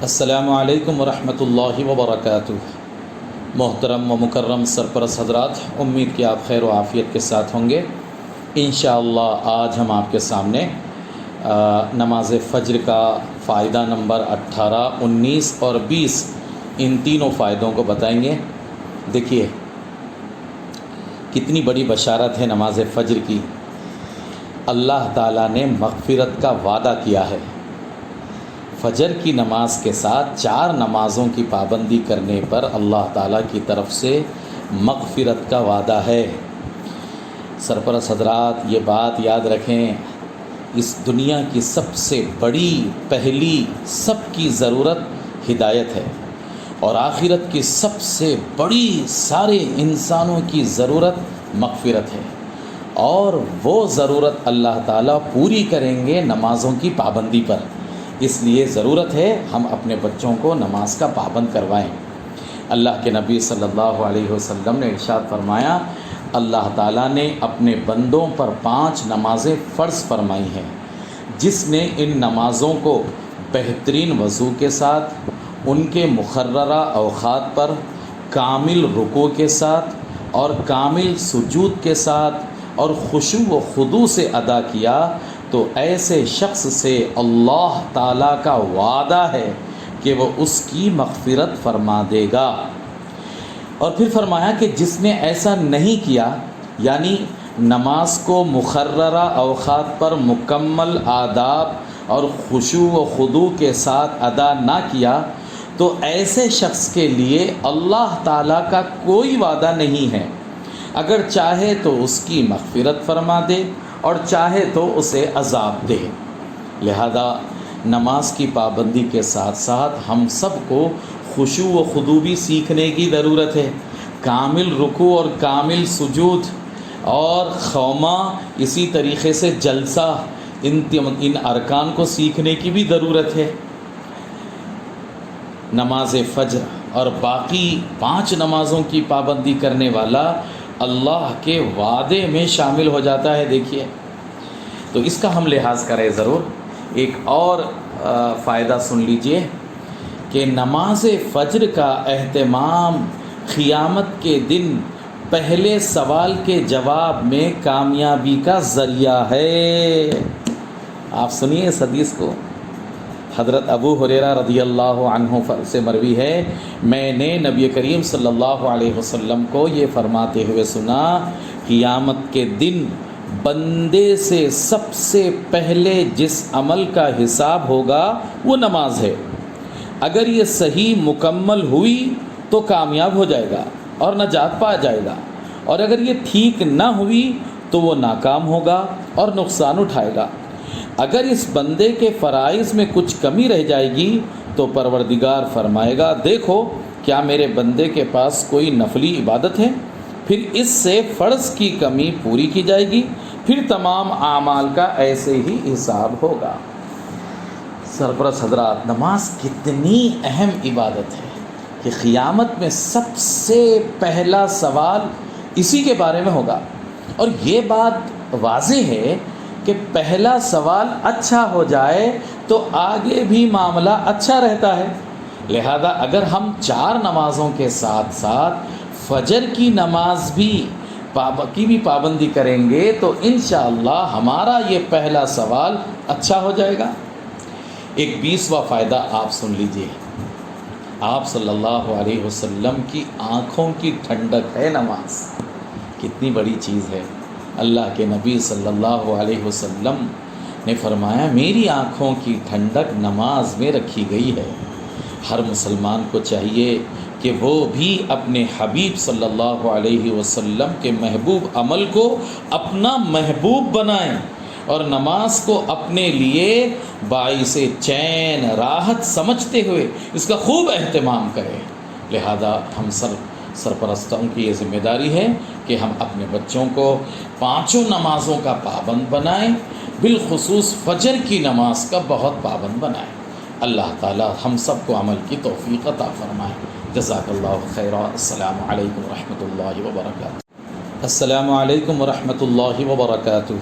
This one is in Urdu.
السلام علیکم ورحمۃ اللہ وبرکاتہ۔ محترم و مکرم سرپرست حضرات، امید کہ آپ خیر و عافیت کے ساتھ ہوں گے۔ انشاءاللہ آج ہم آپ کے سامنے نماز فجر کا فائدہ نمبر 18، 19 اور 20 ان تینوں فائدوں کو بتائیں گے۔ دیکھیے کتنی بڑی بشارت ہے نماز فجر کی۔ اللہ تعالیٰ نے مغفرت کا وعدہ کیا ہے۔ فجر کی نماز کے ساتھ 4 نمازوں کی پابندی کرنے پر اللہ تعالیٰ کی طرف سے مغفرت کا وعدہ ہے۔ سرپرست حضرات یہ بات یاد رکھیں، اس دنیا کی سب سے بڑی پہلی سب کی ضرورت ہدایت ہے، اور آخرت کی سب سے بڑی سارے انسانوں کی ضرورت مغفرت ہے، اور وہ ضرورت اللہ تعالیٰ پوری کریں گے نمازوں کی پابندی پر۔ اس لیے ضرورت ہے ہم اپنے بچوں کو نماز کا پابند کروائیں۔ اللہ کے نبی صلی اللہ علیہ وسلم نے ارشاد فرمایا، اللہ تعالیٰ نے اپنے بندوں پر 5 نمازیں فرض فرمائی ہیں۔ جس نے ان نمازوں کو بہترین وضو کے ساتھ، ان کے مقررہ اوقات پر، کامل رکوع کے ساتھ اور کامل سجود کے ساتھ اور خشوع و خضوع سے ادا کیا، تو ایسے شخص سے اللہ تعالیٰ کا وعدہ ہے کہ وہ اس کی مغفرت فرما دے گا۔ اور پھر فرمایا کہ جس نے ایسا نہیں کیا، یعنی نماز کو مقررہ اوقات پر مکمل آداب اور خشوع و خضوع کے ساتھ ادا نہ کیا، تو ایسے شخص کے لیے اللہ تعالیٰ کا کوئی وعدہ نہیں ہے۔ اگر چاہے تو اس کی مغفرت فرما دے اور چاہے تو اسے عذاب دے۔ لہذا نماز کی پابندی کے ساتھ ساتھ ہم سب کو خشوع و خضوع بھی سیکھنے کی ضرورت ہے، کامل رکوع اور کامل سجود اور خضوع، اسی طریقے سے جلسہ، ان ارکان کو سیکھنے کی بھی ضرورت ہے۔ نماز فجر اور باقی 5 نمازوں کی پابندی کرنے والا اللہ کے وعدے میں شامل ہو جاتا ہے۔ دیکھیے تو اس کا ہم لحاظ کریں ضرور۔ ایک اور فائدہ سن لیجئے کہ نماز فجر کا اہتمام قیامت کے دن پہلے سوال کے جواب میں کامیابی کا ذریعہ ہے۔ آپ سنیے اس حدیث کو۔ حضرت ابو ہریرہ رضی اللہ عنہ سے مروی ہے، میں نے نبی کریم صلی اللہ علیہ وسلم کو یہ فرماتے ہوئے سنا، قیامت کے دن بندے سے سب سے پہلے جس عمل کا حساب ہوگا وہ نماز ہے۔ اگر یہ صحیح مکمل ہوئی تو کامیاب ہو جائے گا اور نجات پا جائے گا، اور اگر یہ ٹھیک نہ ہوئی تو وہ ناکام ہوگا اور نقصان اٹھائے گا۔ اگر اس بندے کے فرائض میں کچھ کمی رہ جائے گی تو پروردگار فرمائے گا، دیکھو کیا میرے بندے کے پاس کوئی نفلی عبادت ہے؟ پھر اس سے فرض کی کمی پوری کی جائے گی، پھر تمام اعمال کا ایسے ہی حساب ہوگا۔ سرپرست حضرات، نماز کتنی اہم عبادت ہے کہ قیامت میں سب سے پہلا سوال اسی کے بارے میں ہوگا، اور یہ بات واضح ہے کہ پہلا سوال اچھا ہو جائے تو آگے بھی معاملہ اچھا رہتا ہے۔ لہذا اگر ہم 4 نمازوں کے ساتھ ساتھ فجر کی نماز بھی پابندی کریں گے تو انشاءاللہ ہمارا یہ پہلا سوال اچھا ہو جائے گا۔ ایک 20واں فائدہ آپ سن لیجئے۔ آپ صلی اللہ علیہ وسلم کی آنکھوں کی ٹھنڈک ہے نماز۔ کتنی بڑی چیز ہے۔ اللہ کے نبی صلی اللہ علیہ وسلم نے فرمایا، میری آنکھوں کی ٹھنڈک نماز میں رکھی گئی ہے۔ ہر مسلمان کو چاہیے کہ وہ بھی اپنے حبیب صلی اللہ علیہ وسلم کے محبوب عمل کو اپنا محبوب بنائیں، اور نماز کو اپنے لیے باعث چین راحت سمجھتے ہوئے اس کا خوب اہتمام کریں۔ لہذا ہم سرپرستوں کی یہ ذمہ داری ہے کہ ہم اپنے بچوں کو 5 نمازوں کا پابند بنائیں، بالخصوص فجر کی نماز کا بہت پابند بنائیں۔ اللہ تعالی ہم سب کو عمل کی توفیق عطا فرمائے۔ جزاک اللہ خیرا۔ السلام علیکم ورحمۃ اللہ وبرکاتہ۔ السلام علیکم ورحمۃ اللہ وبرکاتہ۔